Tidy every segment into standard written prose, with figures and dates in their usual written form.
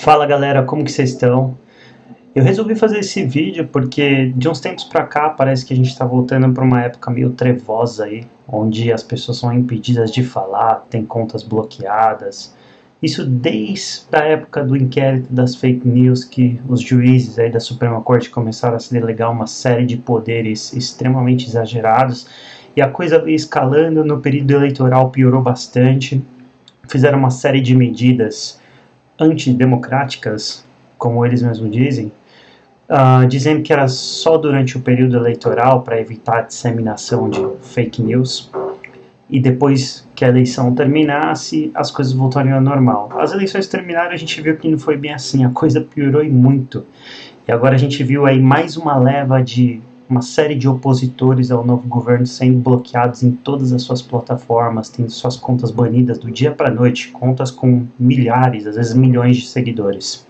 Fala galera, como que vocês estão? Eu resolvi fazer esse vídeo porque de uns tempos pra cá parece que a gente está voltando para uma época meio trevosa aí, onde as pessoas são impedidas de falar, tem contas bloqueadas. Isso desde a época do inquérito das fake news, que os juízes aí da Suprema Corte começaram a se delegar uma série de poderes extremamente exagerados, e a coisa veio escalando. No período eleitoral piorou bastante, fizeram uma série de medidas antidemocráticas, como eles mesmos dizem, dizendo que era só durante o período eleitoral para evitar a disseminação de fake news, e depois que a eleição terminasse, as coisas voltariam ao normal. As eleições terminaram, a gente viu que não foi bem assim, a coisa piorou e muito. E agora a gente viu aí mais uma leva de uma série de opositores ao novo governo sendo bloqueados em todas as suas plataformas, tendo suas contas banidas do dia para a noite, contas com milhares, às vezes milhões de seguidores.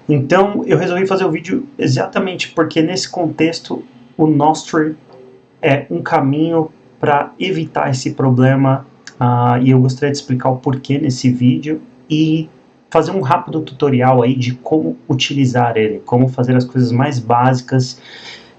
Então eu resolvi fazer o vídeo exatamente porque nesse contexto o Nostr é um caminho para evitar esse problema, e eu gostaria de explicar o porquê nesse vídeo e fazer um rápido tutorial aí de como utilizar ele, como fazer as coisas mais básicas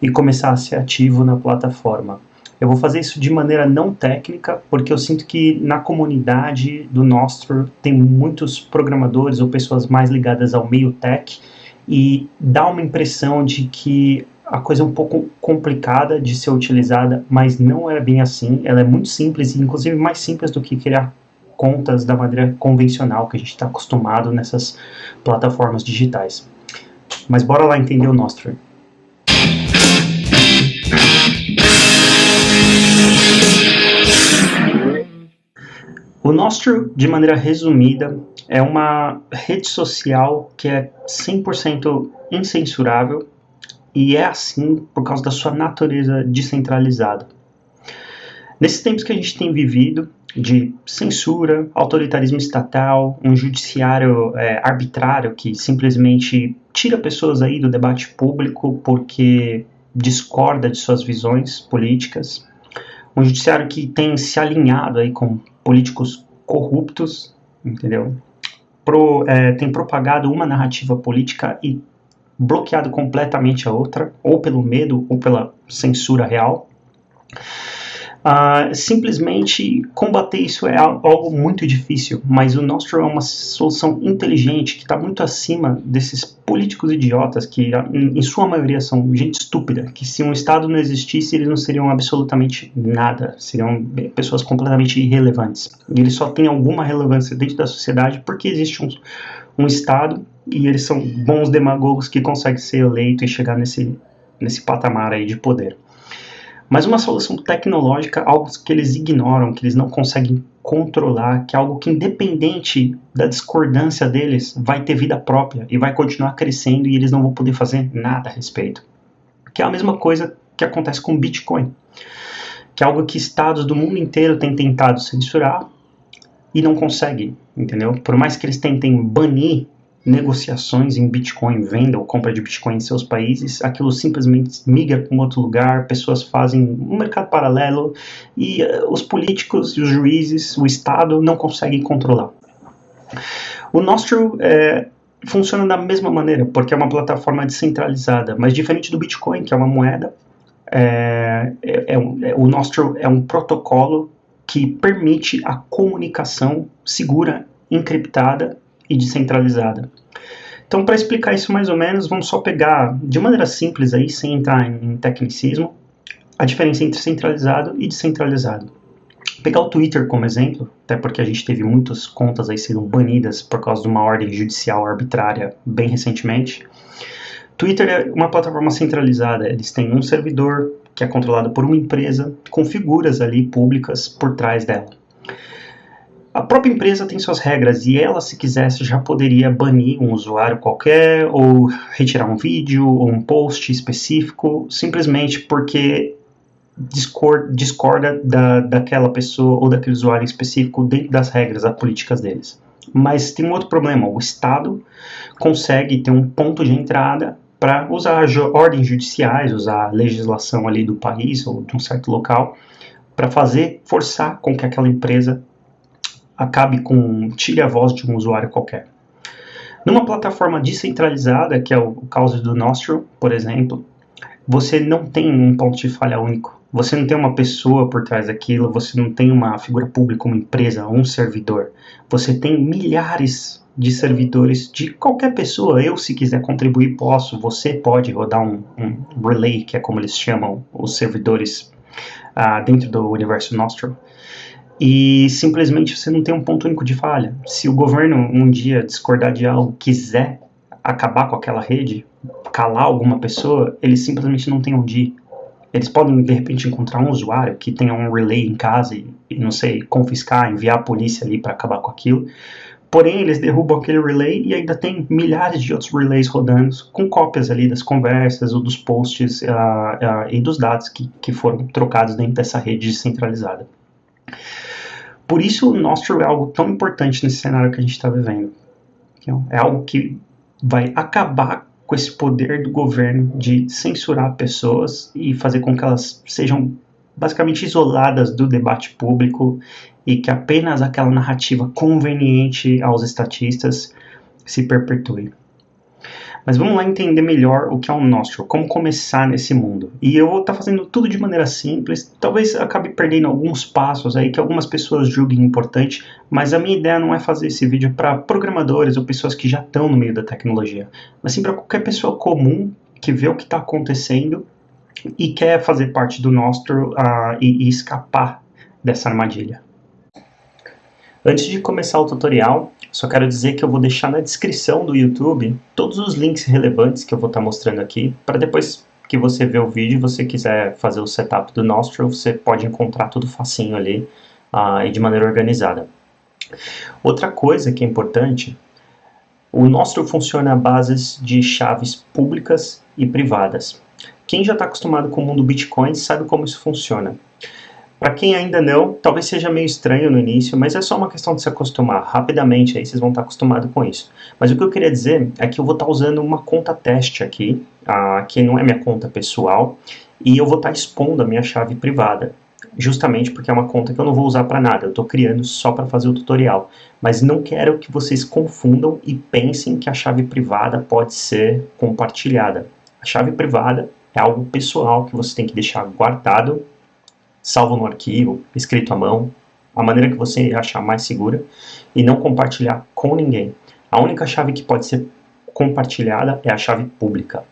e começar a ser ativo na plataforma. Eu vou fazer isso de maneira não técnica, porque eu sinto que na comunidade do Nostr tem muitos programadores ou pessoas mais ligadas ao meio tech, e dá uma impressão de que a coisa é um pouco complicada de ser utilizada, mas não é bem assim. Ela é muito simples, inclusive mais simples do que criar contas da maneira convencional que a gente está acostumado nessas plataformas digitais. Mas bora lá entender o Nostr. O Nostr, de maneira resumida, é uma rede social que é 100% incensurável, e é assim por causa da sua natureza descentralizada. Nesses tempos que a gente tem vivido, de censura, autoritarismo estatal, um judiciário arbitrário que simplesmente tira pessoas aí do debate público porque discorda de suas visões políticas, um judiciário que tem se alinhado aí com políticos corruptos, entendeu? Tem propagado uma narrativa política e bloqueado completamente a outra, ou pelo medo ou pela censura real. Simplesmente combater isso é algo muito difícil, mas o Nostr é uma solução inteligente que está muito acima desses políticos idiotas que, em sua maioria, são gente estúpida, que se um Estado não existisse, eles não seriam absolutamente nada, seriam pessoas completamente irrelevantes. E eles só têm alguma relevância dentro da sociedade porque existe um Estado, e eles são bons demagogos que conseguem ser eleitos e chegar nesse patamar aí de poder. Mas uma solução tecnológica, algo que eles ignoram, que eles não conseguem controlar, que é algo que, independente da discordância deles, vai ter vida própria e vai continuar crescendo e eles não vão poder fazer nada a respeito. Que é a mesma coisa que acontece com o Bitcoin, que é algo que estados do mundo inteiro têm tentado censurar e não conseguem, entendeu? Por mais que eles tentem banir negociações em Bitcoin, venda ou compra de Bitcoin em seus países, aquilo simplesmente migra para um outro lugar, pessoas fazem um mercado paralelo e os políticos e os juízes, o Estado, não conseguem controlar. O Nostr funciona da mesma maneira, porque é uma plataforma descentralizada, mas diferente do Bitcoin, que é uma moeda, o Nostr é um protocolo que permite a comunicação segura, encriptada e descentralizada. Então, para explicar isso mais ou menos, vamos só pegar de maneira simples aí, sem entrar em tecnicismo, a diferença entre centralizado e descentralizado. Pegar o Twitter como exemplo, até porque a gente teve muitas contas aí sendo banidas por causa de uma ordem judicial arbitrária bem recentemente. Twitter é uma plataforma centralizada, eles têm um servidor que é controlado por uma empresa com figuras ali públicas por trás dela. A própria empresa tem suas regras e ela, se quisesse, já poderia banir um usuário qualquer ou retirar um vídeo ou um post específico simplesmente porque discorda daquela pessoa ou daquele usuário específico dentro das regras, das políticas deles. Mas tem um outro problema, o Estado consegue ter um ponto de entrada para usar ordens judiciais, usar a legislação ali do país ou de um certo local para forçar com que aquela empresa tire a voz de um usuário qualquer. Numa plataforma descentralizada, que é o caso do Nostr, por exemplo, você não tem um ponto de falha único. Você não tem uma pessoa por trás daquilo, você não tem uma figura pública, uma empresa, um servidor. Você tem milhares de servidores de qualquer pessoa. Eu, se quiser contribuir, posso. Você pode rodar um relay, que é como eles chamam os servidores dentro do universo Nostr. E simplesmente você não tem um ponto único de falha. Se o governo um dia discordar de algo, quiser acabar com aquela rede, calar alguma pessoa, eles simplesmente não têm onde ir. Eles podem, de repente, encontrar um usuário que tenha um relay em casa e não sei, confiscar, enviar a polícia ali para acabar com aquilo. Porém, eles derrubam aquele relay e ainda tem milhares de outros relays rodando com cópias ali das conversas ou dos posts e dos dados que foram trocados dentro dessa rede descentralizada. Por isso, o Nostr é algo tão importante nesse cenário que a gente está vivendo. É algo que vai acabar com esse poder do governo de censurar pessoas e fazer com que elas sejam basicamente isoladas do debate público e que apenas aquela narrativa conveniente aos estatistas se perpetue. Mas vamos lá entender melhor o que é um Nostr, como começar nesse mundo. E eu vou estar fazendo tudo de maneira simples, talvez acabe perdendo alguns passos aí que algumas pessoas julguem importante, mas a minha ideia não é fazer esse vídeo para programadores ou pessoas que já estão no meio da tecnologia, mas sim para qualquer pessoa comum que vê o que está acontecendo e quer fazer parte do Nostr e escapar dessa armadilha. Antes de começar o tutorial, só quero dizer que eu vou deixar na descrição do YouTube todos os links relevantes que eu vou estar mostrando aqui, para depois que você ver o vídeo e você quiser fazer o setup do Nostr, você pode encontrar tudo facinho ali e de maneira organizada. Outra coisa que é importante, o Nostr funciona à base de chaves públicas e privadas. Quem já está acostumado com o mundo Bitcoin sabe como isso funciona. Para quem ainda não, talvez seja meio estranho no início, mas é só uma questão de se acostumar. Rapidamente aí vocês vão estar acostumados com isso. Mas o que eu queria dizer é que eu vou estar usando uma conta teste aqui, que não é minha conta pessoal, e eu vou estar expondo a minha chave privada, justamente porque é uma conta que eu não vou usar para nada, eu estou criando só para fazer o tutorial. Mas não quero que vocês confundam e pensem que a chave privada pode ser compartilhada. A chave privada é algo pessoal que você tem que deixar guardado, salvo no arquivo, escrito à mão, a maneira que você achar mais segura, e não compartilhar com ninguém. A única chave que pode ser compartilhada é a chave pública.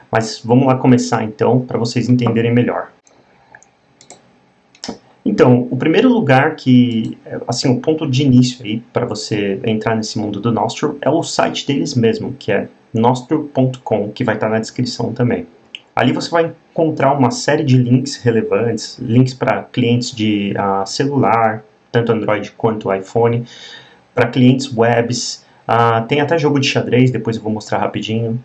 Mas vamos lá começar então, para vocês entenderem melhor. Então, o primeiro lugar que, assim, o ponto de início aí para você entrar nesse mundo do Nostr é o site deles mesmo, que é nostr.com, que vai estar na descrição também. Ali você vai encontrar uma série de links relevantes, links para clientes de celular, tanto Android quanto iPhone, para clientes webs, tem até jogo de xadrez, depois eu vou mostrar rapidinho,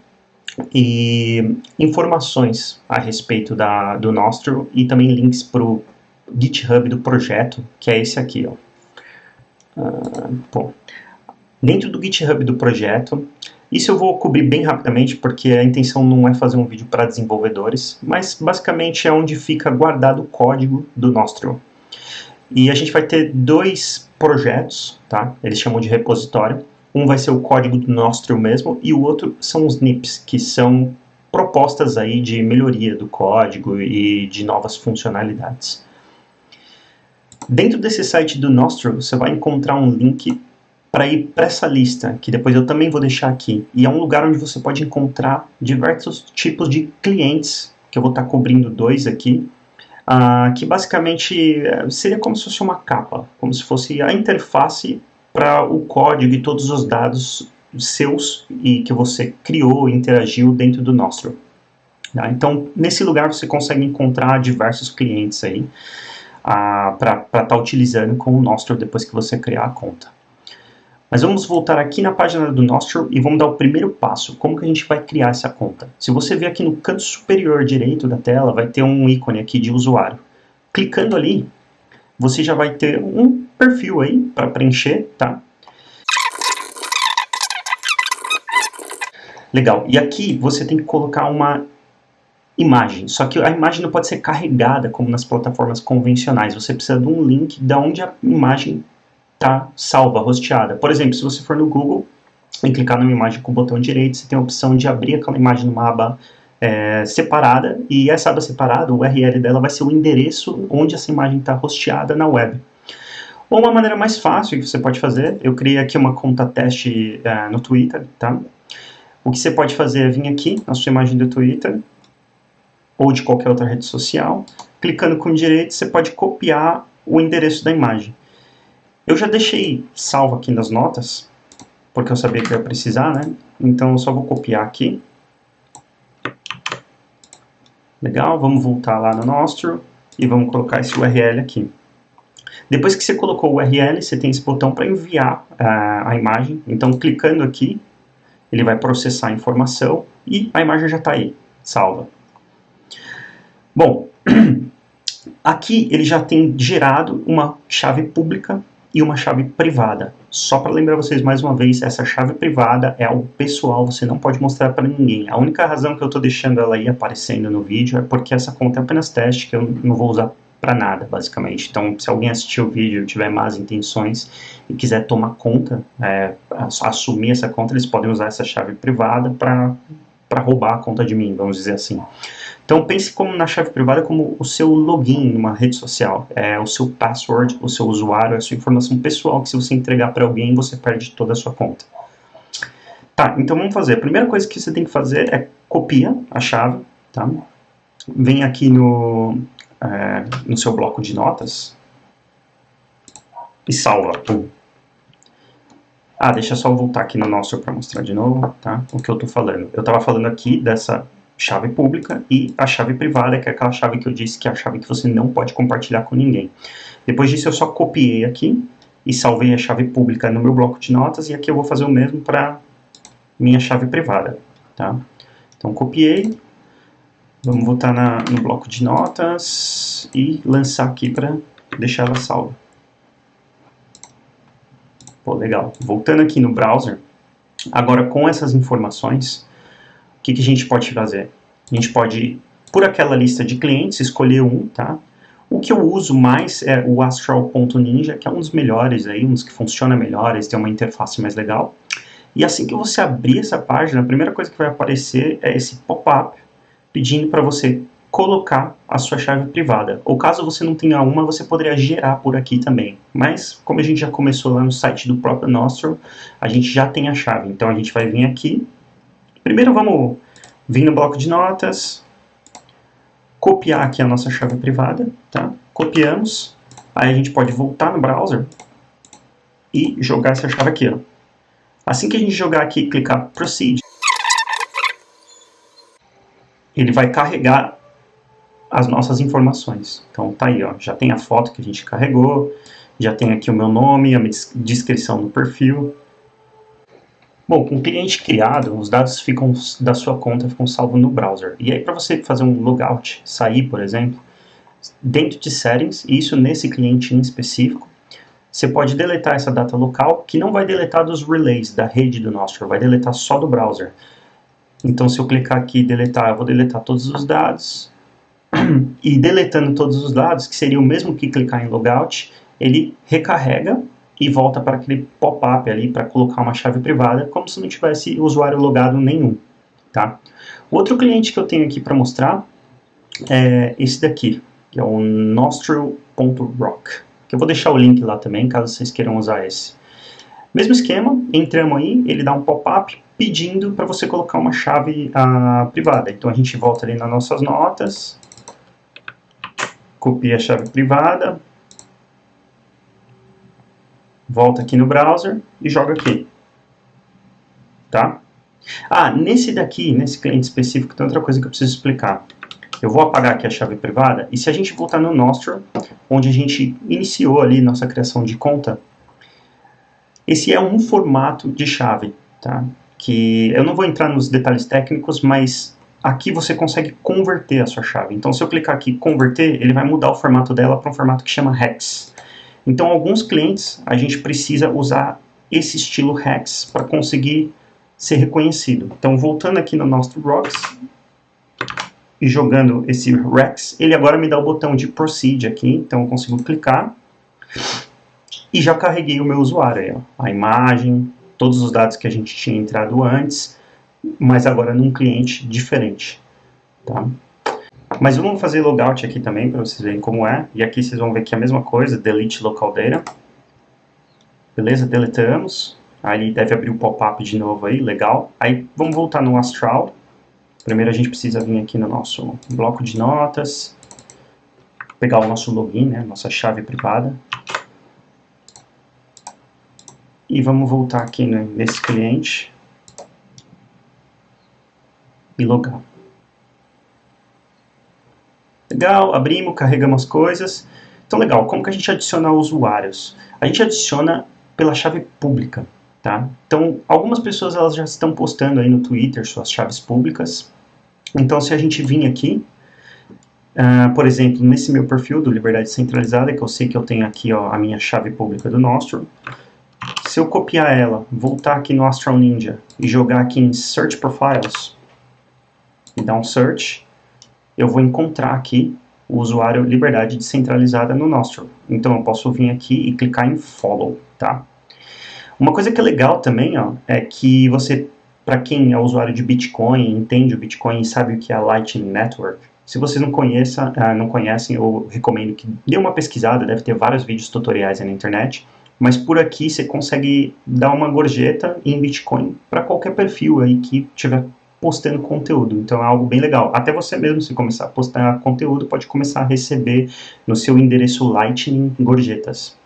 e informações a respeito do Nostr e também links para o GitHub do projeto, que é esse aqui. Bom, dentro do GitHub do projeto, isso eu vou cobrir bem rapidamente, porque a intenção não é fazer um vídeo para desenvolvedores, mas basicamente é onde fica guardado o código do Nostr. E a gente vai ter dois projetos, tá? Eles chamam de repositório. Um vai ser o código do Nostr mesmo, e o outro são os NIPs, que são propostas aí de melhoria do código e de novas funcionalidades. Dentro desse site do Nostr, você vai encontrar um link para ir para essa lista, que depois eu também vou deixar aqui. E é um lugar onde você pode encontrar diversos tipos de clientes, que eu vou estar cobrindo dois aqui, que basicamente seria como se fosse uma capa, como se fosse a interface para o código e todos os dados seus e que você criou e interagiu dentro do Nostr. Tá? Então, nesse lugar você consegue encontrar diversos clientes aí para estar utilizando com o Nostr depois que você criar a conta. Mas vamos voltar aqui na página do Nostr e vamos dar o primeiro passo, como que a gente vai criar essa conta. Se você ver aqui no canto superior direito da tela, vai ter um ícone aqui de usuário. Clicando ali, você já vai ter um perfil aí para preencher, tá? Legal, e aqui você tem que colocar uma imagem, só que a imagem não pode ser carregada como nas plataformas convencionais, você precisa de um link de onde a imagem está salva, hosteada. Por exemplo, se você for no Google, em clicar numa imagem com o botão direito, você tem a opção de abrir aquela imagem numa aba separada, e essa aba separada, o URL dela vai ser o endereço onde essa imagem está hosteada na web. Ou uma maneira mais fácil que você pode fazer, eu criei aqui uma conta teste no Twitter, tá? O que você pode fazer é vir aqui na sua imagem do Twitter, ou de qualquer outra rede social, clicando com o direito, você pode copiar o endereço da imagem. Eu já deixei salvo aqui nas notas, porque eu sabia que eu ia precisar, né? Então eu só vou copiar aqui. Legal, vamos voltar lá no Nostro e vamos colocar esse URL aqui. Depois que você colocou o URL, você tem esse botão para enviar a imagem. Então, clicando aqui, ele vai processar a informação e a imagem já está aí, salva. Bom, aqui ele já tem gerado uma chave pública e uma chave privada. Só para lembrar vocês mais uma vez, essa chave privada é algo pessoal, você não pode mostrar para ninguém. A única razão que eu estou deixando ela aí aparecendo no vídeo é porque essa conta é apenas teste, que eu não vou usar para nada, basicamente. Então, se alguém assistir o vídeo e tiver más intenções e quiser tomar conta, assumir essa conta, eles podem usar essa chave privada para roubar a conta de mim, vamos dizer assim. Então, pense como na chave privada como o seu login numa rede social, o seu password, o seu usuário, a sua informação pessoal, que se você entregar para alguém, você perde toda a sua conta. Tá, então vamos fazer. A primeira coisa que você tem que fazer é copia a chave, tá? Vem aqui no seu bloco de notas e salva. Pum. Deixa eu só voltar aqui no nosso para mostrar de novo, tá? O que eu estou falando. Eu estava falando aqui dessa chave pública e a chave privada, que é aquela chave que eu disse que é a chave que você não pode compartilhar com ninguém. Depois disso eu só copiei aqui e salvei a chave pública no meu bloco de notas, e aqui eu vou fazer o mesmo para minha chave privada, tá? Então copiei, vamos voltar no bloco de notas e lançar aqui para deixar ela salva. Pô, legal. Voltando aqui no browser, agora com essas informações, o que a gente pode fazer? A gente pode, por aquela lista de clientes, escolher um, tá? O que eu uso mais é o Astral.Ninja, que é um dos melhores aí, um dos que funciona melhor, eles têm uma interface mais legal. E assim que você abrir essa página, a primeira coisa que vai aparecer é esse pop-up pedindo para você colocar a sua chave privada. Ou caso você não tenha uma, você poderia gerar por aqui também. Mas, como a gente já começou lá no site do próprio Nostro, a gente já tem a chave. Então a gente vai vir aqui. Primeiro vamos vir no bloco de notas, copiar aqui a nossa chave privada, tá? Copiamos, aí a gente pode voltar no browser e jogar essa chave aqui, ó. Assim que a gente jogar aqui e clicar Proceed, ele vai carregar as nossas informações. Então tá aí, ó, já tem a foto que a gente carregou, já tem aqui o meu nome, a descrição do perfil. Bom, com o cliente criado, os dados da sua conta ficam salvos no browser. E aí, para você fazer um logout, sair, por exemplo, dentro de settings, e isso nesse cliente em específico, você pode deletar essa data local, que não vai deletar dos relays da rede do Nostro, vai deletar só do browser. Então, se eu clicar aqui e deletar, eu vou deletar todos os dados. E deletando todos os dados, que seria o mesmo que clicar em logout, ele recarrega e volta para aquele pop-up ali para colocar uma chave privada, como se não tivesse usuário logado nenhum, tá? O outro cliente que eu tenho aqui para mostrar é esse daqui, que é o Nostril.rock, que eu vou deixar o link lá também, caso vocês queiram usar esse. Mesmo esquema, entramos aí, ele dá um pop-up pedindo para você colocar uma chave privada. Então a gente volta ali nas nossas notas, copia a chave privada, volta aqui no browser e joga aqui, tá? Nesse daqui, nesse cliente específico, tem outra coisa que eu preciso explicar. Eu vou apagar aqui a chave privada, e se a gente voltar no Nostro, onde a gente iniciou ali nossa criação de conta, esse é um formato de chave, tá? Que eu não vou entrar nos detalhes técnicos, mas aqui você consegue converter a sua chave. Então, se eu clicar aqui em converter, ele vai mudar o formato dela para um formato que chama hex. Então, alguns clientes, a gente precisa usar esse estilo hex para conseguir ser reconhecido. Então, voltando aqui no Nostro Rocks e jogando esse Rex, ele agora me dá o botão de Proceed aqui. Então, eu consigo clicar e já carreguei o meu usuário aí, ó. A imagem, todos os dados que a gente tinha entrado antes, mas agora num cliente diferente, tá? Mas vamos fazer logout aqui também, para vocês verem como é. E aqui vocês vão ver que é a mesma coisa, delete local data. Beleza, deletamos. Aí deve abrir o pop-up de novo aí, legal. Aí vamos voltar no Astral. Primeiro a gente precisa vir aqui no nosso bloco de notas, pegar o nosso login, né, nossa chave privada. E vamos voltar aqui nesse cliente e logar. Legal, abrimos, carregamos as coisas. Então legal, como que a gente adiciona usuários? A gente adiciona pela chave pública, tá? Então algumas pessoas elas já estão postando aí no Twitter suas chaves públicas. Então se a gente vir aqui, por exemplo, nesse meu perfil do Liberdade Centralizada, que eu sei que eu tenho aqui ó, a minha chave pública do Nostrum, se eu copiar ela, voltar aqui no Astral Ninja e jogar aqui em Search Profiles e dar um search, eu vou encontrar aqui o usuário Liberdade Descentralizada no Nostrum. Então eu posso vir aqui e clicar em Follow, tá? Uma coisa que é legal também, ó, é que você, para quem é usuário de Bitcoin, entende o Bitcoin e sabe o que é a Lightning Network, se vocês não conhecem, eu recomendo que dê uma pesquisada, deve ter vários vídeos tutoriais aí na internet, mas por aqui você consegue dar uma gorjeta em Bitcoin para qualquer perfil aí que estiver postando conteúdo. Então é algo bem legal. Até você mesmo, se começar a postar conteúdo, pode começar a receber no seu endereço Lightning gorjetas.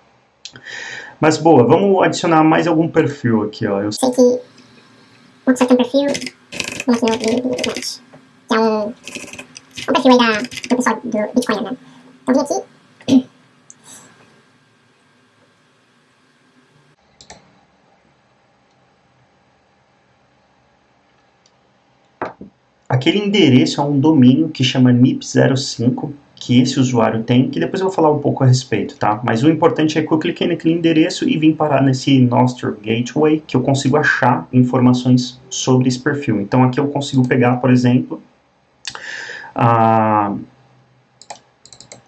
Mas boa, vamos adicionar mais algum perfil aqui, ó. Eu sei que uma pessoa tem um perfil aqui no Bitcoin, que é um perfil aí do pessoal do Bitcoin, né? Então vim aqui. Aquele endereço é um domínio que chama NIP05, que esse usuário tem, que depois eu vou falar um pouco a respeito, tá? Mas o importante é que eu cliquei naquele endereço e vim parar nesse Nostr Gateway, que eu consigo achar informações sobre esse perfil. Então aqui eu consigo pegar, por exemplo,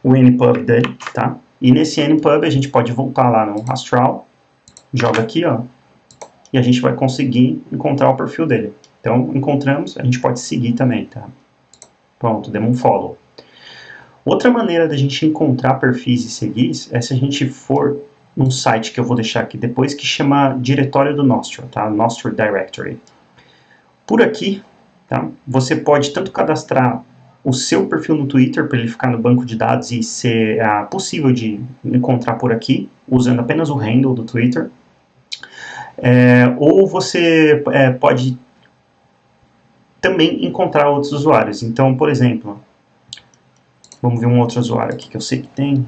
o NPub dele, tá? E nesse NPub a gente pode voltar lá no Astral, joga aqui, ó, e a gente vai conseguir encontrar o perfil dele. Então, encontramos, a gente pode seguir também, tá? Pronto, demos um follow. Outra maneira da gente encontrar perfis e seguir é se a gente for num site que eu vou deixar aqui depois, que chama Diretório do Nostr, tá? Nostr Directory. Por aqui, tá? Você pode tanto cadastrar o seu perfil no Twitter, para ele ficar no banco de dados e ser possível de encontrar por aqui, usando apenas o handle do Twitter. Ou você pode também encontrar outros usuários. Então, por exemplo, vamos ver um outro usuário aqui que eu sei que tem.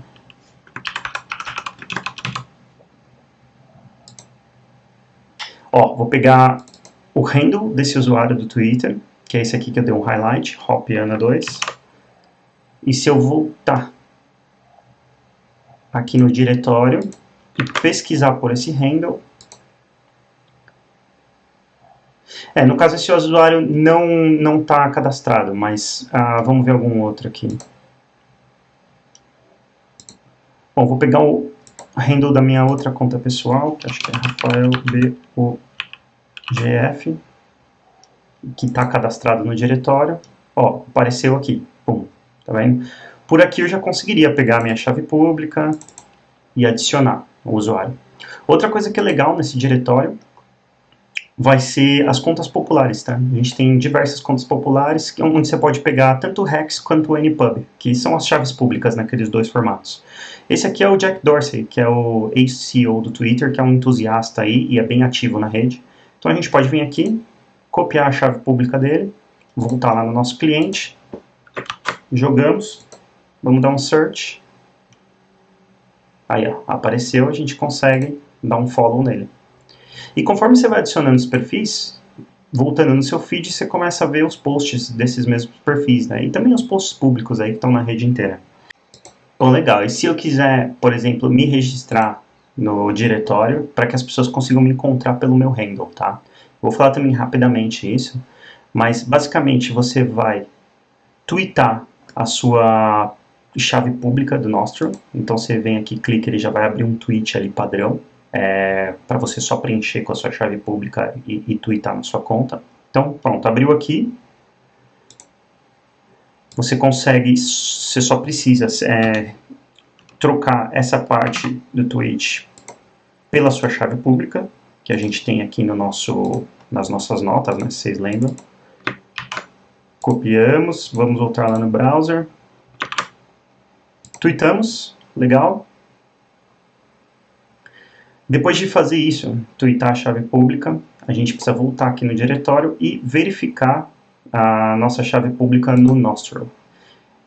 Ó, vou pegar o handle desse usuário do Twitter, que é esse aqui que eu dei um highlight, Hopiana2. E se eu voltar aqui no diretório e pesquisar por esse handle, no caso esse usuário não está cadastrado, mas vamos ver algum outro aqui. Bom, vou pegar o handle da minha outra conta pessoal, que acho que é RafaelBOGF, que está cadastrado no diretório. Ó, apareceu aqui, pum, tá vendo? Por aqui eu já conseguiria pegar a minha chave pública e adicionar o usuário. Outra coisa que é legal nesse diretório vai ser as contas populares, tá? A gente tem diversas contas populares, onde você pode pegar tanto o Hex quanto o NPub, que são as chaves públicas naqueles dois formatos. Esse aqui é o Jack Dorsey, que é o ex-CEO do Twitter, que é um entusiasta aí e é bem ativo na rede. Então a gente pode vir aqui, copiar a chave pública dele, voltar lá no nosso cliente, jogamos, vamos dar um search, aí ó, apareceu, a gente consegue dar um follow nele. E conforme você vai adicionando os perfis, voltando no seu feed, você começa a ver os posts desses mesmos perfis, né? E também os posts públicos aí que estão na rede inteira. Bom, legal. E se eu quiser, por exemplo, me registrar no diretório, para que as pessoas consigam me encontrar pelo meu handle, tá? Vou falar também rapidamente isso, mas basicamente você vai tweetar a sua chave pública do Nostrum. Então você vem aqui, clica, ele já vai abrir um tweet ali padrão. para você só preencher com a sua chave pública e tweetar na sua conta. Então, pronto, abriu aqui. Você só precisa trocar essa parte do tweet pela sua chave pública, que a gente tem aqui nas nossas notas, né, se vocês lembram. Copiamos, vamos voltar lá no browser. Tweetamos, legal. Depois de fazer isso, tweetar a chave pública, a gente precisa voltar aqui no diretório e verificar a nossa chave pública no Nostril.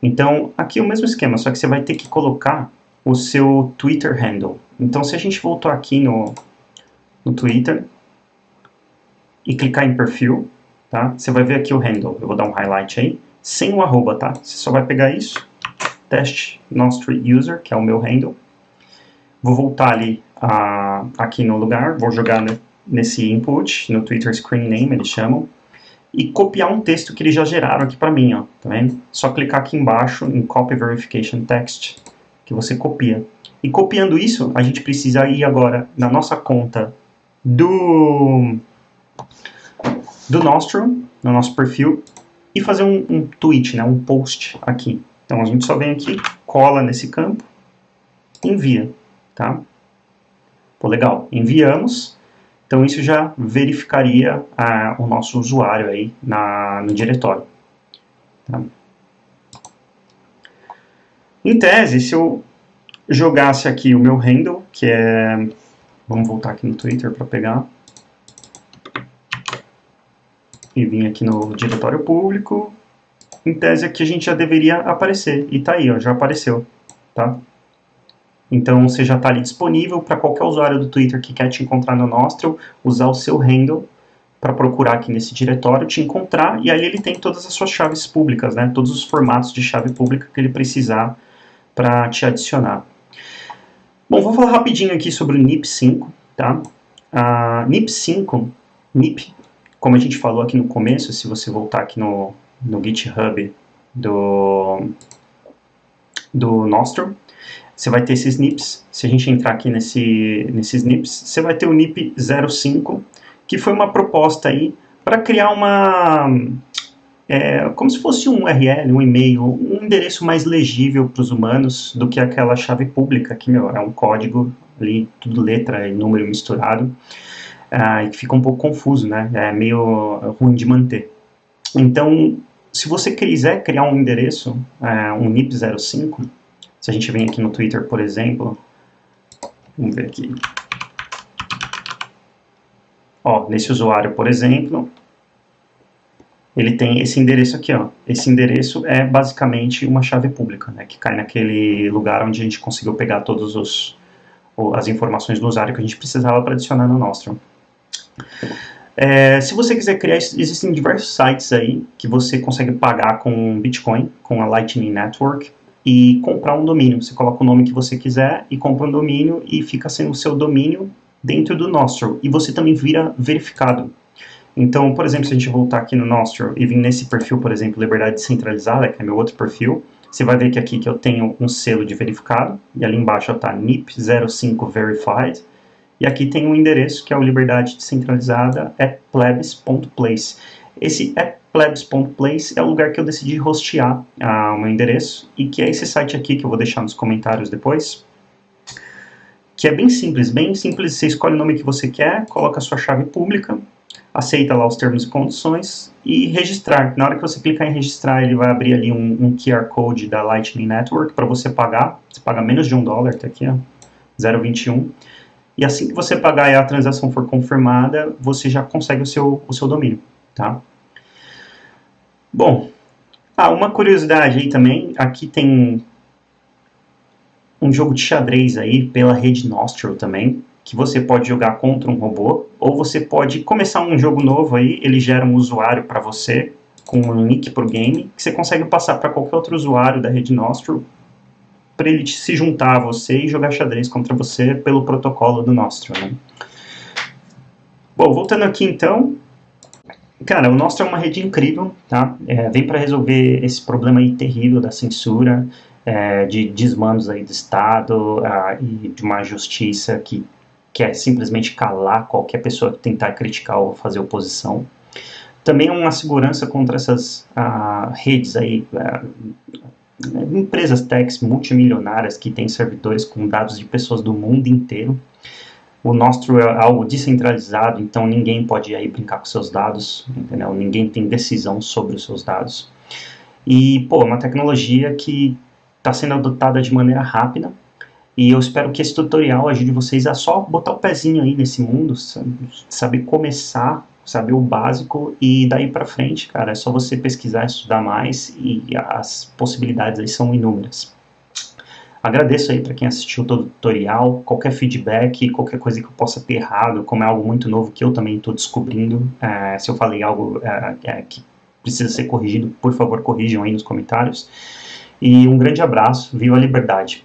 Então, aqui é o mesmo esquema, só que você vai ter que colocar o seu Twitter handle. Então, se a gente voltar aqui no Twitter e clicar em perfil, tá? Você vai ver aqui o handle. Eu vou dar um highlight aí, sem o arroba, tá? Você só vai pegar isso, teste Nostril user, que é o meu handle. Vou voltar ali aqui no lugar, vou jogar nesse input, no Twitter Screen Name, eles chamam, e copiar um texto que eles já geraram aqui para mim, ó, tá vendo? Só clicar aqui embaixo em Copy Verification Text, que você copia. E copiando isso, a gente precisa ir agora na nossa conta do Nostril, no nosso perfil, e fazer um tweet, né, um post aqui. Então a gente só vem aqui, cola nesse campo, envia, tá? Pô, legal, enviamos. Então isso já verificaria o nosso usuário aí no diretório. Tá? Em tese, se eu jogasse aqui o meu handle, que é... Vamos voltar aqui no Twitter para pegar. E vir aqui no diretório público. Em tese aqui a gente já deveria aparecer. E tá aí, ó, já apareceu. Tá? Então você já está ali disponível para qualquer usuário do Twitter que quer te encontrar no Nostril, usar o seu handle para procurar aqui nesse diretório, te encontrar, e aí ele tem todas as suas chaves públicas, né? Todos os formatos de chave pública que ele precisar para te adicionar. Bom, vou falar rapidinho aqui sobre o NIP5, tá? NIP5, NIP, como a gente falou aqui no começo, se você voltar aqui no GitHub do Nostril, você vai ter esses NIPs. Se a gente entrar aqui nesses NIPs, você vai ter o NIP 05, que foi uma proposta aí para criar como se fosse um URL, um e-mail, um endereço mais legível para os humanos do que aquela chave pública, que, é um código ali, tudo letra e número misturado, e que fica um pouco confuso, né? É meio ruim de manter. Então, se você quiser criar um endereço, um NIP 05, se a gente vem aqui no Twitter, por exemplo, vamos ver aqui. Ó, nesse usuário, por exemplo, ele tem esse endereço aqui, ó. Esse endereço é basicamente uma chave pública, né, que cai naquele lugar onde a gente conseguiu pegar todas as informações do usuário que a gente precisava para adicionar no Nostril. Se você quiser criar, existem diversos sites aí que você consegue pagar com Bitcoin, com a Lightning Network, e comprar um domínio. Você coloca o nome que você quiser e compra um domínio e fica sendo o seu domínio dentro do Nostril. E você também vira verificado. Então, por exemplo, se a gente voltar aqui no Nostril e vir nesse perfil, por exemplo, Liberdade Descentralizada, que é meu outro perfil, você vai ver que aqui que eu tenho um selo de verificado, e ali embaixo está NIP05 Verified, e aqui tem um endereço que é o Liberdade Descentralizada @plebs.place. Esse plebs.place é o lugar que eu decidi hostear o meu endereço, e que é esse site aqui que eu vou deixar nos comentários depois, que é bem simples, você escolhe o nome que você quer, coloca a sua chave pública, aceita lá os termos e condições e registrar. Na hora que você clicar em registrar, ele vai abrir ali um QR Code da Lightning Network para você pagar. Você paga menos de $1, tá aqui, ó, 0,21. E assim que você pagar e a transação for confirmada, você já consegue o seu domínio, tá? Bom, uma curiosidade aí também, aqui tem um jogo de xadrez aí pela rede Nostril também, que você pode jogar contra um robô, ou você pode começar um jogo novo aí, ele gera um usuário para você, com um link para o game, que você consegue passar para qualquer outro usuário da rede Nostril, para ele se juntar a você e jogar xadrez contra você pelo protocolo do Nostril, né? Bom, voltando aqui então, cara, o Nostril é uma rede incrível, tá? Vem para resolver esse problema aí terrível da censura, de desmandos aí do Estado e de uma justiça que que é simplesmente calar qualquer pessoa que tentar criticar ou fazer oposição. Também uma segurança contra essas redes aí, empresas techs multimilionárias que têm servidores com dados de pessoas do mundo inteiro. O nosso é algo descentralizado, então ninguém pode ir aí brincar com seus dados, entendeu? Ninguém tem decisão sobre os seus dados. E, pô, é uma tecnologia que está sendo adotada de maneira rápida, e eu espero que esse tutorial ajude vocês a só botar o pezinho aí nesse mundo, saber começar, saber o básico, e daí pra frente, cara, é só você pesquisar, estudar mais, e as possibilidades aí são inúmeras. Agradeço aí para quem assistiu todo o tutorial, qualquer feedback, qualquer coisa que eu possa ter errado, como é algo muito novo que eu também estou descobrindo, se eu falei algo que precisa ser corrigido, por favor corrijam aí nos comentários. E um grande abraço, viva a liberdade!